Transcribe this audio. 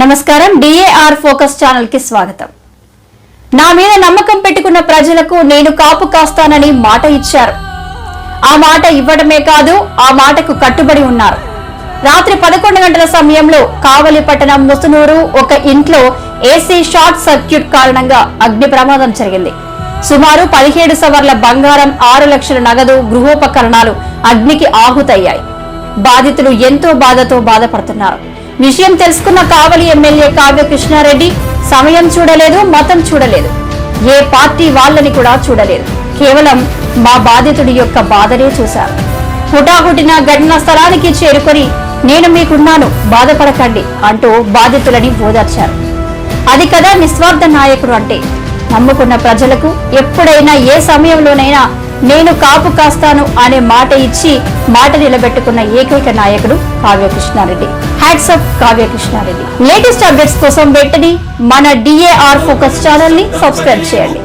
నమస్కారం DAR focus channel కి స్వాగతం. నా మీద నమ్మకం పెట్టుకున్న ప్రజలకు నేను కాపు కాస్తానని మాట ఇచ్చారు. ఆ మాట ఇవ్వడమే కాదు, ఆ మాటకు కట్టుబడి ఉన్నారు. రాత్రి 11 గంటల సమయంలో కావలి పట్టణం ముసునూరు ఒక ఇంట్లో ఏసీ షార్ట్ సర్క్యూట్ కారణంగా అగ్ని ప్రమాదం జరిగింది. సుమారు 17 సవర్ల బంగారం, 6 లక్షల నగదు, గృహోపకరణాలు అగ్నికి ఆహుతయ్యాయి. బాధితులు ఎంతో బాధతో బాధపడుతున్నారు. విషయం తెలుసుకున్న కావలి ఎమ్మెల్యే కావ్య కృష్ణారెడ్డి సమయం చూడలేదు, మతం చూడలేదు, ఏ పార్టీ వాళ్ళని కూడా చూడలేదు. కేవలం మా బాధితుడి యొక్క బాధనే చూశారు. హుటాహుటిన ఘటనా స్థలానికి చేరుకొని నేను మీకున్నాను, బాధపడకండి అంటూ బాధితులని ఓదార్చారు. అది కదా నిస్వార్థ నాయకుడు అంటే. నమ్ముకున్న ప్రజలకు ఎప్పుడైనా ఏ సమయంలోనైనా నేను కాపు కాస్తాను అనే మాట ఇచ్చి మాట నిలబెట్టుకున్న ఏకైక నాయకుడు Kavya Krishna Reddy. Hats off Kavya Krishna Reddy. Latest updates కోసం వెంటనే మన డిఏఆర్ ఫోకస్ ఛానల్ ని సబ్స్క్రైబ్ చేయండి.